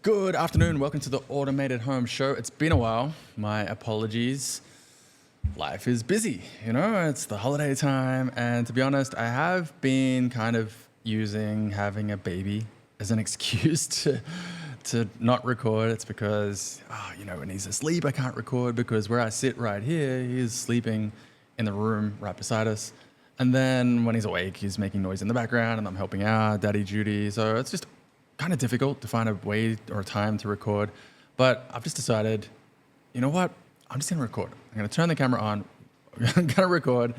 Good afternoon, welcome to the Automated Home Show. It's been a while, my apologies. Life is busy, it's the holiday time, and to be honest, I have been kind of using having a baby as an excuse to not record. It's because, when he's asleep, I can't record because where I sit right here, he's sleeping in the room right beside us. And then when he's awake, he's making noise in the background and I'm helping out, daddy duty. So it's just kind of difficult to find a way or a time to record. But I've just decided, you know what? I'm just going to record. I'm going to turn the camera on. I'm going to record.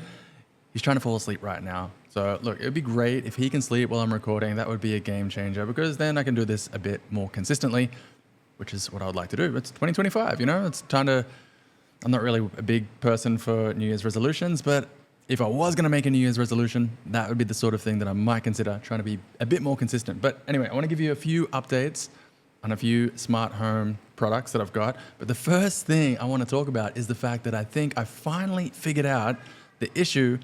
He's trying to fall asleep right now. So look, it'd be great if he can sleep while I'm recording. That would be a game changer because then I can do this a bit more consistently, which is what I would like to do. It's 2025, it's time to, I'm not really a big person for New Year's resolutions, but if I was going to make a New Year's resolution, that would be the sort of thing that I might consider, trying to be a bit more consistent. But anyway, I want to give you a few updates on a few smart home products that I've got. But the first thing I want to talk about is the fact that I think I finally figured out the issue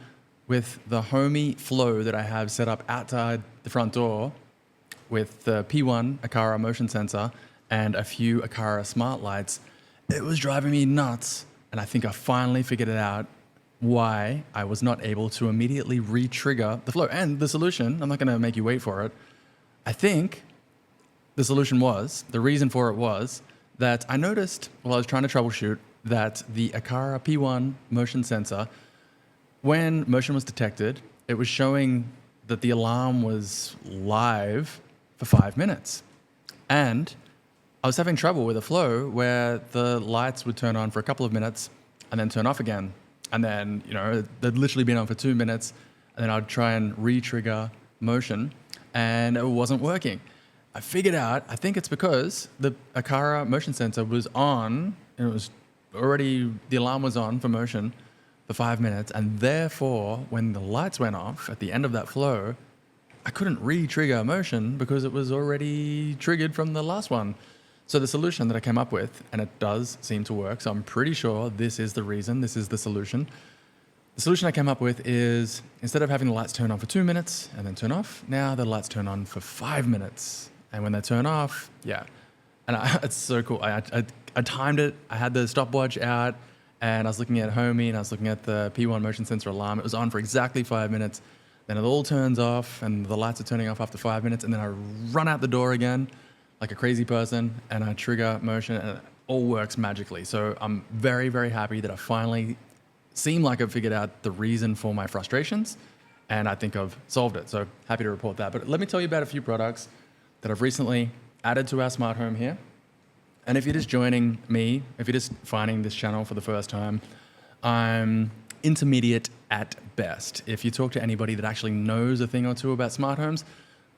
with the Homey Flow that I have set up outside the front door with the P1 Aqara motion sensor and a few Aqara smart lights. It was driving me nuts, and I think I finally figured it out why I was not able to immediately re-trigger the flow. And the solution, I'm not going to make you wait for it. I think the reason for it was that I noticed while I was trying to troubleshoot that the Aqara P1 motion sensor, when motion was detected, it was showing that the alarm was live for 5 minutes. And I was having trouble with a flow where the lights would turn on for a couple of minutes and then turn off again. And then, they'd literally been on for 2 minutes, and then I'd try and re-trigger motion, and it wasn't working. I figured out, I think it's because the Aqara motion sensor was on, and it was already, the alarm was on for motion for 5 minutes, and therefore, when the lights went off at the end of that flow, I couldn't re-trigger motion because it was already triggered from the last one. So the solution that I came up with, and it does seem to work, so I'm pretty sure this is the reason, this is the solution. The solution I came up with is, instead of having the lights turn on for 2 minutes and then turn off, now the lights turn on for 5 minutes. And when they turn off, it's so cool. I timed it, I had the stopwatch out, and I was looking at Homey, and I was looking at the P1 motion sensor alarm. It was on for exactly 5 minutes. Then it all turns off, and the lights are turning off after 5 minutes, and then I run out the door again, like a crazy person, and I trigger motion, and it all works magically. So I'm very, very happy that I finally seem like I've figured out the reason for my frustrations, and I think I've solved it. So happy to report that. But let me tell you about a few products that I've recently added to our smart home here. And if you're just joining me, if you're just finding this channel for the first time, I'm intermediate at best. If you talk to anybody that actually knows a thing or two about smart homes,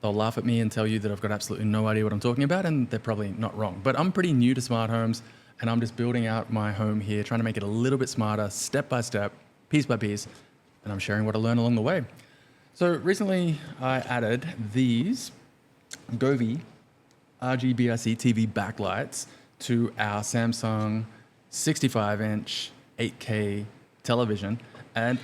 they'll laugh at me and tell you that I've got absolutely no idea what I'm talking about, and they're probably not wrong. But I'm pretty new to smart homes, and I'm just building out my home here, trying to make it a little bit smarter, step by step, piece by piece, and I'm sharing what I learned along the way. So recently, I added these Govee RGBIC TV backlights to our Samsung 65-inch 8K television, and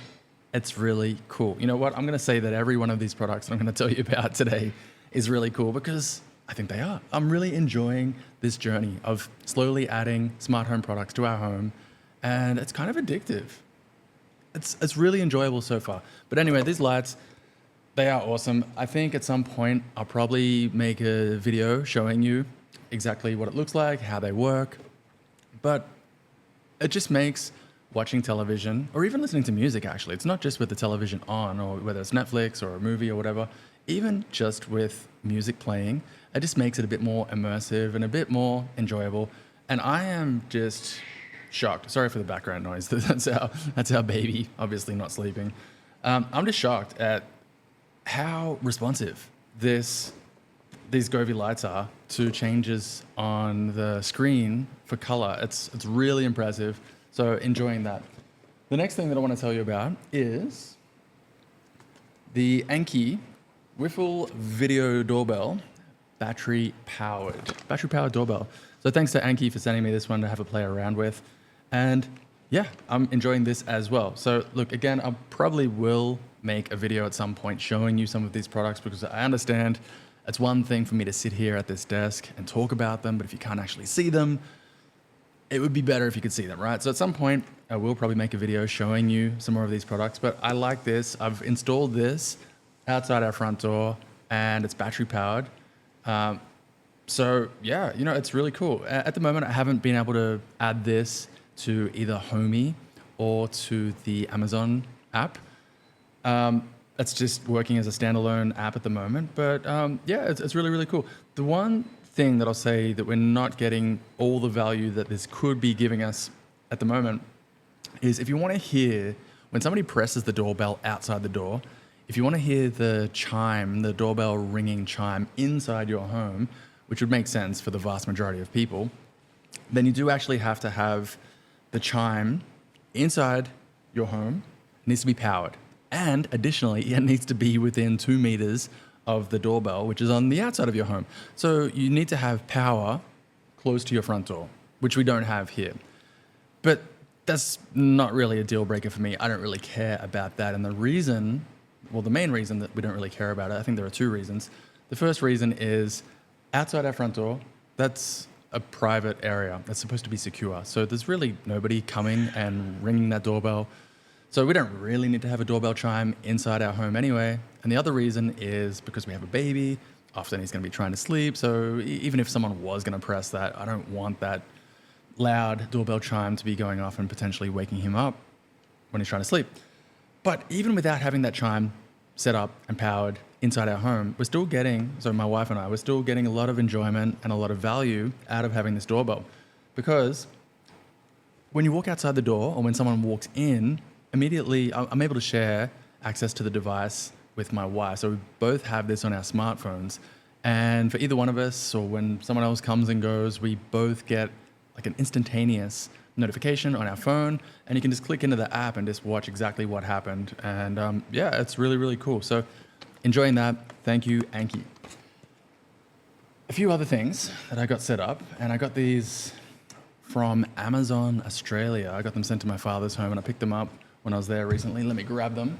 it's really cool. You know what? I'm going to say that every one of these products that I'm going to tell you about today is really cool because I think they are. I'm really enjoying this journey of slowly adding smart home products to our home, and it's kind of addictive. It's really enjoyable so far. But anyway, these lights, they are awesome. I think at some point I'll probably make a video showing you exactly what it looks like, how they work, but it just makes watching television, or even listening to music actually, it's not just with the television on, or whether it's Netflix or a movie or whatever, even just with music playing, it just makes it a bit more immersive and a bit more enjoyable. And I am just shocked. Sorry for the background noise. That's our baby, obviously not sleeping. I'm just shocked at how responsive these Govee lights are to changes on the screen for color. It's really impressive. So enjoying that. The next thing that I want to tell you about is the Annke Whiffle video doorbell, battery powered doorbell. So thanks to Annke for sending me this one to have a play around with. And yeah, I'm enjoying this as well. So look, again, I probably will make a video at some point showing you some of these products because I understand It's one thing for me to sit here at this desk and talk about them, but if you can't actually see them, it would be better if you could see them, right? So at some point, I will probably make a video showing you some more of these products, but I like this. I've installed this outside our front door and it's battery powered. So yeah, you know, it's really cool. At the moment, I haven't been able to add this to either Homey or to the Amazon app. It's just working as a standalone app at the moment, but yeah, it's really, really cool. The one thing that I'll say that we're not getting all the value that this could be giving us at the moment is if you want to hear, when somebody presses the doorbell outside the door, if you want to hear the chime, the doorbell ringing chime inside your home, which would make sense for the vast majority of people, then you do actually have to have the chime inside your home. It needs to be powered. And additionally, it needs to be within 2 meters of the doorbell, which is on the outside of your home. So you need to have power close to your front door, which we don't have here. But that's not really a deal breaker for me. I don't really care about that. And the reason, well, the main reason that we don't really care about it, I think there are 2 reasons. The first reason is outside our front door, that's a private area. That's supposed to be secure. So there's really nobody coming and ringing that doorbell. So we don't really need to have a doorbell chime inside our home anyway. And the other reason is because we have a baby. Often he's going to be trying to sleep. So even if someone was going to press that, I don't want that loud doorbell chime to be going off and potentially waking him up when he's trying to sleep. But even without having that chime set up and powered inside our home, we're still getting, so my wife and I, we're still getting a lot of enjoyment and a lot of value out of having this doorbell. Because when you walk outside the door or when someone walks in, immediately I'm able to share access to the device with my wife. So we both have this on our smartphones. And for either one of us, or when someone else comes and goes, we both get like an instantaneous notification on our phone, and you can just click into the app and just watch exactly what happened. And yeah, it's really, really cool. So enjoying that. Thank you, Annke. A few other things that I got set up, and I got these from Amazon Australia. I got them sent to my father's home and I picked them up when I was there recently. Let me grab them.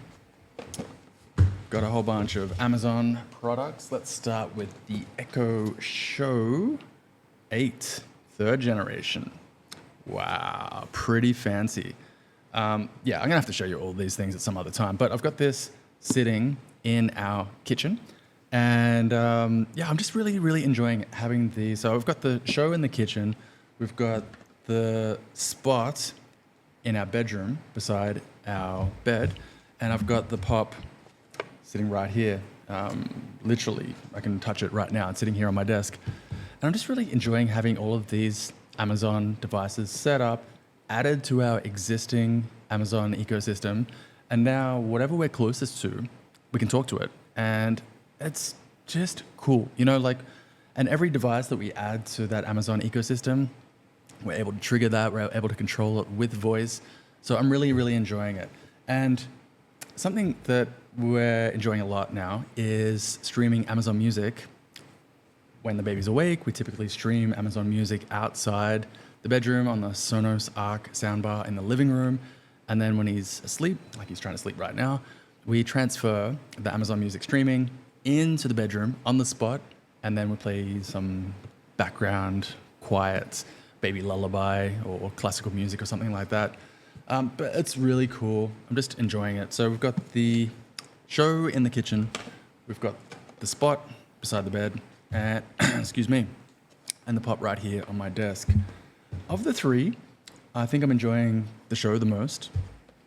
Got a whole bunch of Amazon products. Let's start with the Echo Show 8, 3rd generation. Wow, pretty fancy. Yeah, I'm gonna have to show you all these things at some other time, but I've got this sitting in our kitchen. And yeah, I'm just really, really enjoying having these. So I've got the Show in the kitchen. We've got the Spot in our bedroom beside our bed. And I've got the Pop sitting right here. Literally, I can touch it right now. It's sitting here on my desk. And I'm just really enjoying having all of these Amazon devices set up, added to our existing Amazon ecosystem. And now whatever we're closest to, we can talk to it. And it's just cool. You know, like, and every device that we add to that Amazon ecosystem, we're able to trigger that. We're able to control it with voice. So I'm really, really enjoying it. And something that we're enjoying a lot now is streaming Amazon Music. When the baby's awake, we typically stream Amazon Music outside the bedroom on the Sonos Arc soundbar in the living room. And then when he's asleep, like he's trying to sleep right now, we transfer the Amazon Music streaming into the bedroom on the spot. And then we play some background, quiet baby lullaby or classical music or something like that. But it's really cool. I'm just enjoying it. So we've got the Show in the kitchen. We've got the Spot beside the bed. And excuse me, and the Pop right here on my desk. Of the 3, I think I'm enjoying the Show the most,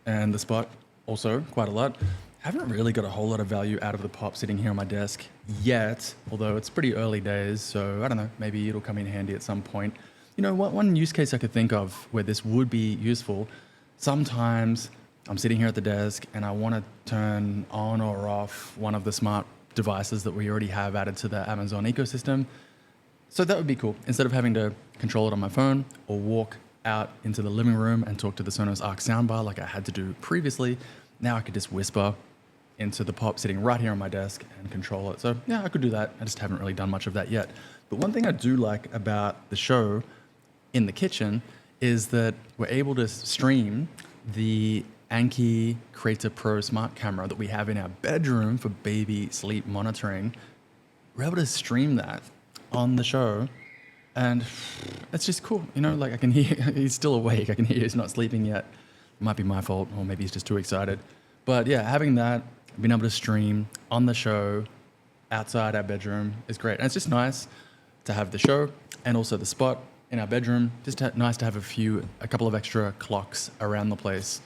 and the Spot also quite a lot. Haven't really got a whole lot of value out of the Pop sitting here on my desk yet, although it's pretty early days, so I don't know, maybe it'll come in handy at some point. You know, one use case I could think of where this would be useful, sometimes I'm sitting here at the desk and I want to turn on or off one of the smart devices that we already have added to the Amazon ecosystem. So that would be cool. Instead of having to control it on my phone or walk out into the living room and talk to the Sonos Arc soundbar like I had to do previously, now I could just whisper into the Pop sitting right here on my desk and control it. So yeah, I could do that. I just haven't really done much of that yet. But one thing I do like about the Show in the kitchen is that we're able to stream the Annke Creator Pro smart camera that we have in our bedroom for baby sleep monitoring we're able to stream that on the show, and it's just cool. You know, like I can hear he's still awake. I can hear he's not sleeping yet. It might be my fault, or maybe he's just too excited. But yeah, having that, being able to stream on the show outside our bedroom is great. And it's just nice to have the show and also the spot in our bedroom. Just nice to have a couple of extra clocks around the place.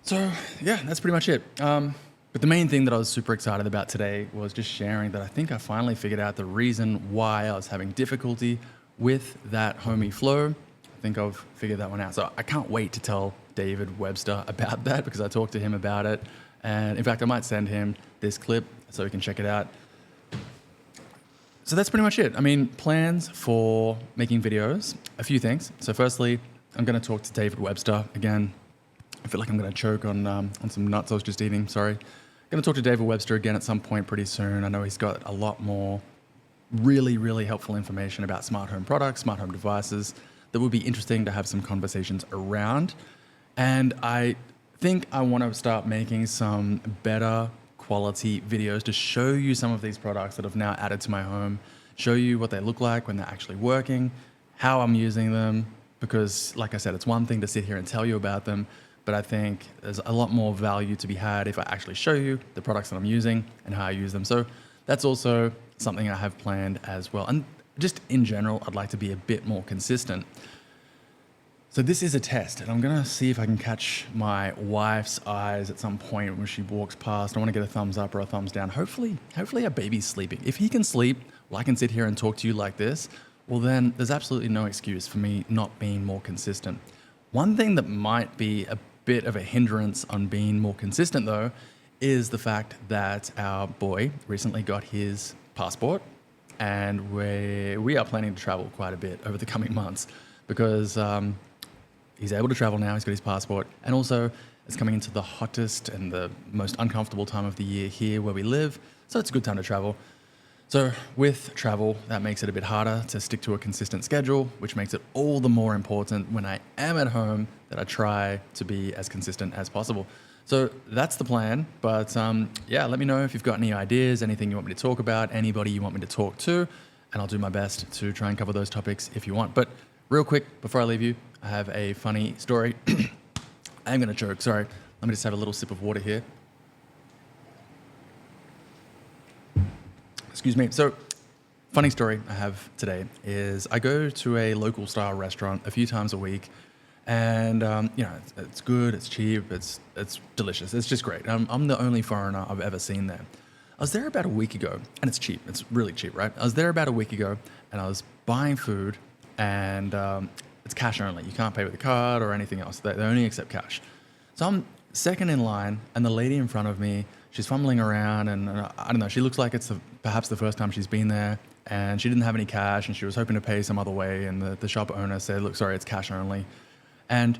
So yeah, that's pretty much it. But the main thing that I was super excited about today was just sharing that I think I finally figured out the reason why I was having difficulty with that Homey Flow. I think I've figured that one out. So I can't wait to tell David Webster about that because I talked to him about it. And in fact, I might send him this clip so he can check it out. So that's pretty much it. I mean, plans for making videos, a few things. So firstly, I'm going to talk to David Webster again. I feel like I'm going to choke on some nuts I was just eating, sorry. I'm going to talk to David Webster again at some point pretty soon. I know he's got a lot more really, really helpful information about smart home products, smart home devices that would be interesting to have some conversations around. And I think I want to start making some better quality videos to show you some of these products that I've now added to my home, show you what they look like when they're actually working, how I'm using them, because like I said, it's one thing to sit here and tell you about them, but I think there's a lot more value to be had if I actually show you the products that I'm using and how I use them. So that's also something I have planned as well. And just in general, I'd like to be a bit more consistent. So this is a test, and I'm gonna see if I can catch my wife's eyes at some point when she walks past. I wanna get a thumbs up or a thumbs down. Hopefully our baby's sleeping. If he can sleep, well, I can sit here and talk to you like this, well then there's absolutely no excuse for me not being more consistent. One thing that might be a bit of a hindrance on being more consistent though, is the fact that our boy recently got his passport, and we are planning to travel quite a bit over the coming months because he's able to travel now, he's got his passport, and also it's coming into the hottest and the most uncomfortable time of the year here where we live, so it's a good time to travel. So with travel, that makes it a bit harder to stick to a consistent schedule, which makes it all the more important when I am at home that I try to be as consistent as possible. So that's the plan, but yeah, let me know if you've got any ideas, anything you want me to talk about, anybody you want me to talk to, and I'll do my best to try and cover those topics if you want. But real quick, before I leave you, I have a funny story. I am going to choke, sorry. Let me just have a little sip of water here. Excuse me. So, funny story I have today is I go to a local style restaurant a few times a week, and you know, it's good, it's cheap, it's delicious, it's just great. I'm the only foreigner I've ever seen there. I was there about a week ago, and it's cheap, it's really cheap, right? I was there about a week ago, and I was buying food, and it's cash only. You can't pay with a card or anything else. They only accept cash. So I'm second in line, and the lady in front of me, she's fumbling around, and I don't know, she looks like it's perhaps the first time she's been there, and she didn't have any cash, and she was hoping to pay some other way, and the shop owner said, look, sorry, it's cash only. And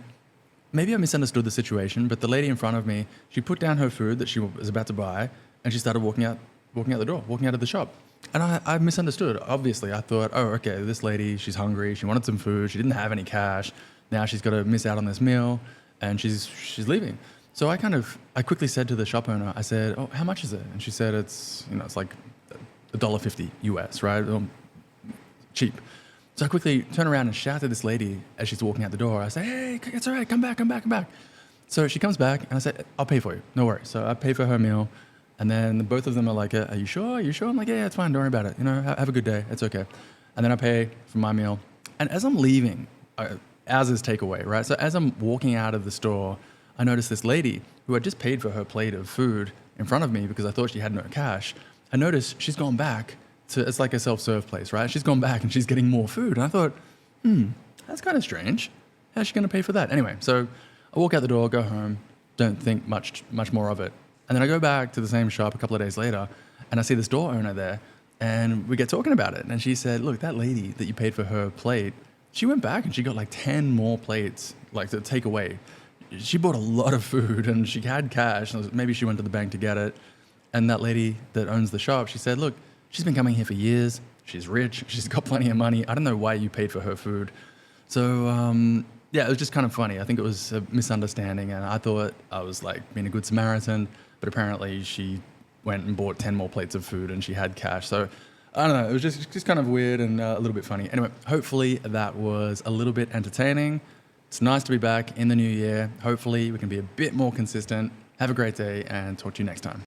maybe I misunderstood the situation, but the lady in front of me, she put down her food that she was about to buy, and she started walking out the door, walking out of the shop. And I misunderstood. Obviously, I thought, oh, okay, this lady, she's hungry, she wanted some food, she didn't have any cash, now she's got to miss out on this meal, and she's leaving. So I quickly said to the shop owner, I said, oh, how much is it? And she said, it's like $1.50 US, right? Cheap. So I quickly turn around and shout at this lady as she's walking out the door. I say, hey, it's all right, come back. So she comes back, and I said, I'll pay for you, no worries. So I pay for her meal, and then both of them are like, are you sure? I'm like, yeah, it's fine, don't worry about it. Have a good day, it's okay. And then I pay for my meal. And as I'm leaving, ours is takeaway, right? So as I'm walking out of the store, I noticed this lady who had just paid for her plate of food in front of me because I thought she had no cash. I noticed she's gone back to, it's like a self-serve place, right? She's gone back and she's getting more food. And I thought, that's kind of strange. How's she going to pay for that? Anyway, so I walk out the door, go home, don't think much more of it. And then I go back to the same shop a couple of days later, and I see the store owner there, and we get talking about it. And she said, look, that lady that you paid for her plate, she went back and she got like 10 more plates, like to take away. She bought a lot of food, and she had cash. Maybe she went to the bank to get it. And that lady that owns the shop, she said, look, she's been coming here for years. She's rich. She's got plenty of money. I don't know why you paid for her food. So, yeah, it was just kind of funny. I think it was a misunderstanding, and I thought I was like being a good Samaritan, but apparently she went and bought 10 more plates of food and she had cash. So I don't know, it was just kind of weird and a little bit funny. Anyway, hopefully that was a little bit entertaining. It's nice to be back in the new year. Hopefully we can be a bit more consistent. Have a great day and talk to you next time.